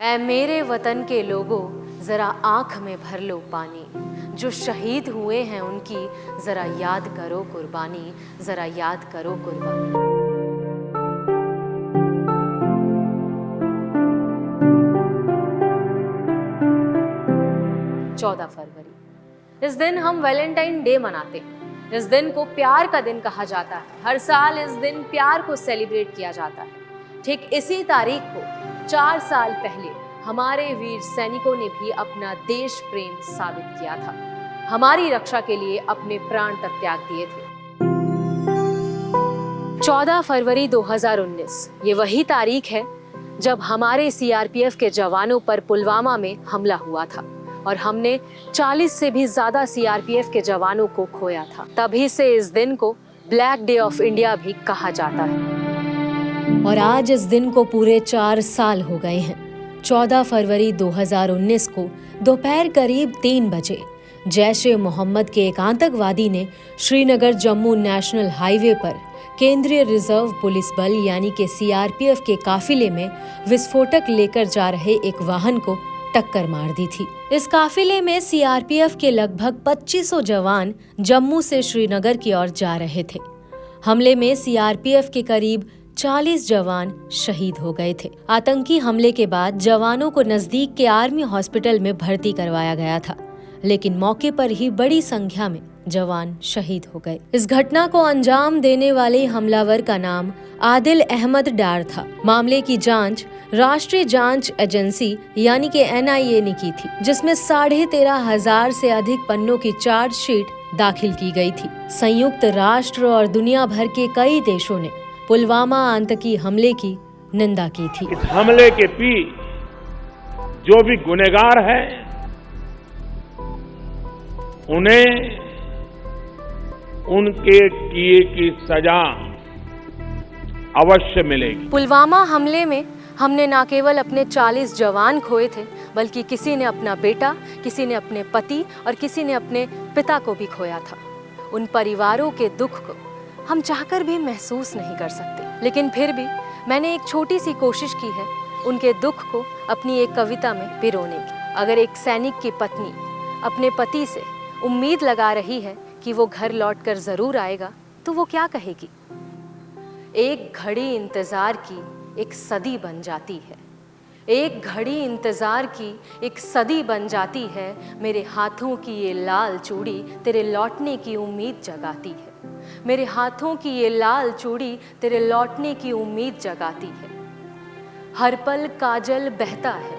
ऐ मेरे वतन के लोगों, जरा आंख में भर लो पानी। जो शहीद हुए हैं उनकी जरा याद करो कुर्बानी, जरा याद करो कुर्बानी। 14 फरवरी, इस दिन हम वैलेंटाइन डे मनाते हैं। इस दिन को प्यार का दिन कहा जाता है। हर साल इस दिन प्यार को सेलिब्रेट किया जाता है। ठीक इसी तारीख को 4 साल पहले हमारे वीर सैनिकों ने भी अपना देश प्रेम साबित किया था। हमारी रक्षा के लिए अपने प्राण तक त्याग दिए थे। 14 फरवरी 2019 ये वही तारीख है जब हमारे सीआरपीएफ के जवानों पर पुलवामा में हमला हुआ था और हमने 40 से भी ज्यादा सीआरपीएफ के जवानों को खोया था। तभी से इस दिन को ब्लैक डे ऑफ इंडिया भी कहा जाता है। और आज इस दिन को पूरे 4 साल हो गए हैं। 14 फरवरी 2019 को दोपहर करीब 3 बजे जैश-ए-मोहम्मद के एक आतंकवादी ने श्रीनगर जम्मू नेशनल हाईवे पर केंद्रीय रिजर्व पुलिस बल यानी कि सीआरपीएफ के काफिले में विस्फोटक लेकर जा रहे एक वाहन को टक्कर मार दी थी। इस काफिले में सीआरपीएफ के लगभग 2500 जवान जम्मू से श्रीनगर की ओर जा रहे थे। हमले में सीआरपीएफ के करीब 40 जवान शहीद हो गए थे। आतंकी हमले के बाद जवानों को नजदीक के आर्मी हॉस्पिटल में भर्ती करवाया गया था, लेकिन मौके पर ही बड़ी संख्या में जवान शहीद हो गए। इस घटना को अंजाम देने वाले हमलावर का नाम आदिल अहमद डार था। मामले की जांच राष्ट्रीय जांच एजेंसी यानी कि एनआईए ने की थी, जिसमें 13,500 से अधिक पन्नों की चार्जशीट दाखिल की गई थी। संयुक्त राष्ट्र और दुनिया भर के कई देशों ने पुलवामा आतंकी हमले की निंदा की थी। इस हमले के पीछे जो भी गुनहगार है उन्हें उनके किए की सजा अवश्य मिलेगी। पुलवामा हमले में हमने न केवल अपने 40 जवान खोए थे, बल्कि किसी ने अपना बेटा, किसी ने अपने पति और किसी ने अपने पिता को भी खोया था। उन परिवारों के दुख को हम चाहकर भी महसूस नहीं कर सकते, लेकिन फिर भी मैंने एक छोटी सी कोशिश की है उनके दुख को अपनी एक कविता में पिरोने की। अगर एक सैनिक की पत्नी अपने पति से उम्मीद लगा रही है कि वो घर लौटकर जरूर आएगा, तो वो क्या कहेगी? एक घड़ी इंतजार की एक सदी बन जाती है। एक घड़ी इंतजार की एक सदी बन जाती है। मेरे हाथों की ये लाल चूड़ी तेरे लौटने की उम्मीद जगाती है। मेरे हाथों की ये लाल चूड़ी तेरे लौटने की उम्मीद जगाती है। हर पल काजल बहता है,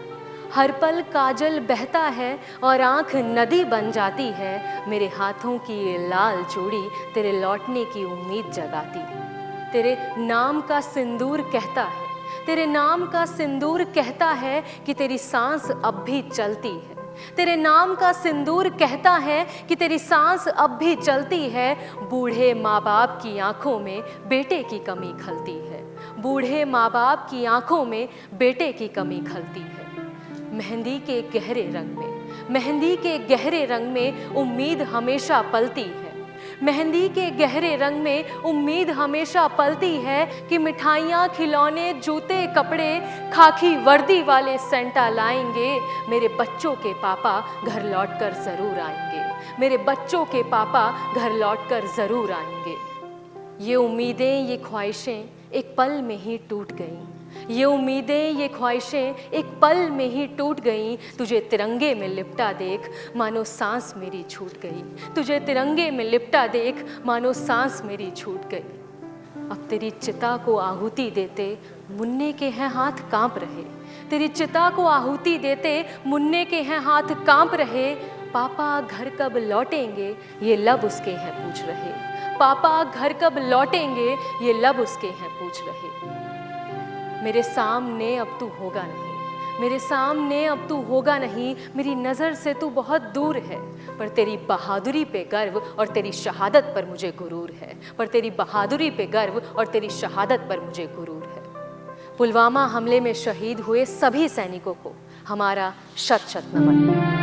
हर पल काजल बहता है और आंख नदी बन जाती है। मेरे हाथों की ये लाल चूड़ी तेरे लौटने की उम्मीद जगाती है। तेरे नाम का सिंदूर कहता है, तेरे नाम का सिंदूर कहता है कि तेरी सांस अब भी चलती है। तेरे नाम का सिंदूर कहता है कि तेरी सांस अब भी चलती है। बूढ़े माँ बाप की आंखों में बेटे की कमी खलती है। बूढ़े माँ बाप की आंखों में बेटे की कमी खलती है। मेहंदी के गहरे रंग में, मेहंदी के गहरे रंग में उम्मीद हमेशा पलती है। मेहंदी के गहरे रंग में उम्मीद हमेशा पलती है कि मिठाइयाँ, खिलौने, जूते, कपड़े, खाकी वर्दी वाले सेंटा लाएंगे। मेरे बच्चों के पापा घर लौटकर जरूर आएंगे। मेरे बच्चों के पापा घर लौटकर जरूर आएंगे। ये उम्मीदें, ये ख्वाहिशें एक पल में ही टूट गईं। ये उम्मीदें, ये ख्वाहिशें एक पल में ही टूट गईं। तुझे तिरंगे में लिपटा देख मानो सांस मेरी छूट गई। तुझे तिरंगे में लिपटा देख मानो सांस मेरी छूट गई। अब तेरी चिता को आहुति देते मुन्ने के हैं हाथ कांप रहे। तेरी चिता को आहुति देते मुन्ने के हैं हाथ कांप रहे। पापा घर कब लौटेंगे ये लब उसके हैं पूछ रहे। पापा घर कब लौटेंगे ये लब उसके हैं पूछ रहे। मेरे सामने अब तू होगा नहीं, मेरे सामने अब तू होगा नहीं। मेरी नज़र से तू बहुत दूर है, पर तेरी बहादुरी पे गर्व और तेरी शहादत पर मुझे गुरूर है। पर तेरी बहादुरी पे गर्व और तेरी शहादत पर मुझे गुरूर है। पुलवामा हमले में शहीद हुए सभी सैनिकों को हमारा शत शत नमन।